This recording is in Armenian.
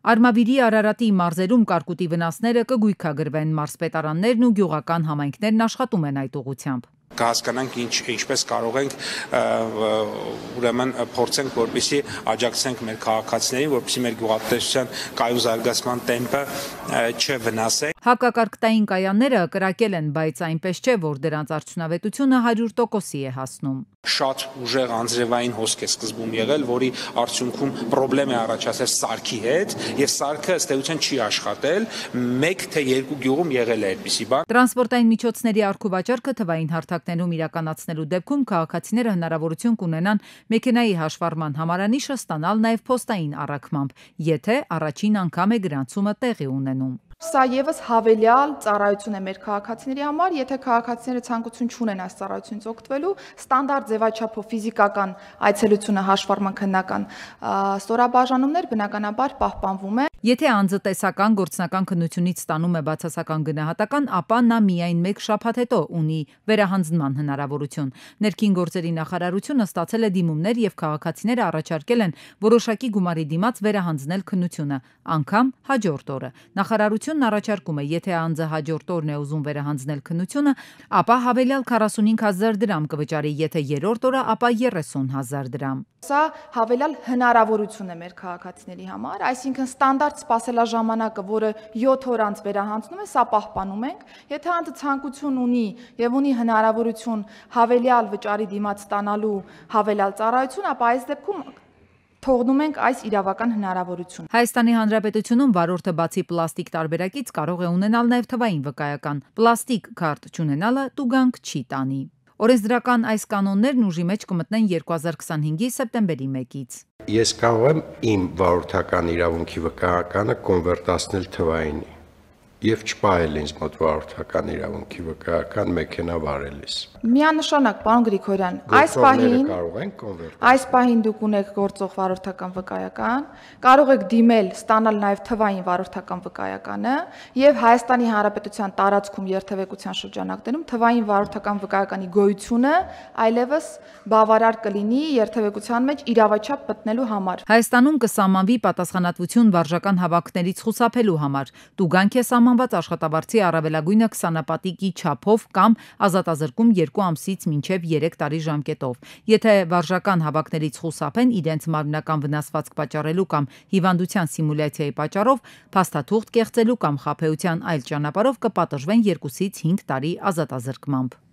Արմավիրի Արարատի մարզերում կարկուտի վնասները կգույքագրվեն, մարզպետարաններն ու գյուղական համայնքներն աշխատում են այդ ուղղությամբ։ Կհասկանանք ինչպես կարող ենք ուրեմն փորձենք, որպեսզի աջակցենք մեր քաղաքացիներին, որպեսզի մեր գյուղատնտեսության կայուն զարգացման տեմպը չվնասի։ Հակակարգտային կայանները կրակել են, բայց այնպես չէ, որ դրանց արդյունավետությունը 100%-ի է հասնում։ Շատ ուժեղ անձրևային հոսք է սկզբում եղել, որի արդյունքում խնդրեմ է առաջացել սարքի հետ, եւ սարքը ըստ էության չի աշխատել, 1 թե 2 գյուղում եղել է այդպիսի բան։ Տրանսպորտային միջոցների առքուվաճառքը թվային հարթակներում իրականացնելու դեպքում քաղաքացիները հնարավորություն կունենան մեքենայի հաշվառման համարանիշը ստանալ նաև փոստային առաքմամբ, եթե առաջին անգամ է գրանցումը տեղի ունենում։ Սա եւս հավելյալ ծառայություն է մեր քաղաքացիների համար, եթե քաղաքացիները ցանկություն չունեն այս ծառայությունից օգտվելու, ստանդարտ ձևաչափով ֆիզիկական այցելությունը հաշվառման քննական ստորաբաժանումներ բնականաբար պահպանվում է։ Եթե անձը տեսական գործնական քննությունից ստանում է բացասական գնահատական, ապա նա միայն 1 շաբաթ հետո ունի վերահանձնման հնարավորություն։ Ներքին գործերի նախարարությունը ստացել է դիմումներ եւ քաղաքացիները առաջարկել են որոշակի գումարի դիմաց վերահանձնել քննությունը, անգամ հաջորդ օրը։ Նախարարությունն առաջարկում է, եթե անձը հաջորդ օրն է ուզում վերահանձնել քննությունը, ապա հավելյալ 45,000 դրամ կվճարի, եթե երրորդ օրը, ապա 30,000 դրամ։ Սա հավելյալ հնարավորություն է մեր քաղաքացիների համար, այսինքն ստանդարտ սպասելաժամանակը, որը 7 օր անց վերահանձնում է, սա պահպանում ենք։ Եթե անձը ցանկություն ունի եւ ունի հնարավորություն հավելյալ վճարի դիմաց ստանալու հավելյալ ծառայություն, ապա այս դեպքում թողնում ենք այս իրավական հնարավորությունը։ Հայաստանի Հանրապետությունում վարորդը բացի պլաստիկ տարբերակից կարող է ունենալ նաև թվային վկայական։ Պլաստիկ քարտ չունենալը տուգանք չի տանի։ Օրենսդրական այս կանոններն ուժի մեջ կմտնեն 2025-ի սեպտեմբերի 1-ից։ Ես կարող եմ իմ վարորդական իրավունքի վկայականը կոնվերտացնել թվայինի եւ չպահել ինձ մոտ վարորդական իրավունքի վկայական մեքենա վարելիս։ Միանշանակ, պարոն Գրիգորյան, այս պահին դուք ունեք գործող վարորդական վկայական, կարող եք դիմել ստանալ նաև թվային վարորդական վկայականը եւ Հայաստանի Հանրապետության տարածքում երթևեկության շրջանակներում թվային վարորդական վկայականի գոյությունը այլևս բավարար կլինի երթևեկության մեջ իրավաչափ մտնելու համար։ Հայաստանում կսահմանվի պատասխանատվություն վարժական հավաքներից խուսափելու համար։ Տուգանք է սահմանված աշխատավարձի առավելագույնը 20-պատիկի չափով կամ ազատազրկում 2 ամսից մինչև 3 տարի ժամկետով։ Եթե վարժական հավաքներից խուսափեն իրենց մարմնական վնասվածք պատճառելու կամ հիվանդության սիմուլյացիայի պատճառով, փաստաթուղթ կեղծելու կամ խաբեության այլ ճանապարհով կպատժվեն 2-ից 5 տարի ազատազրկմամբ։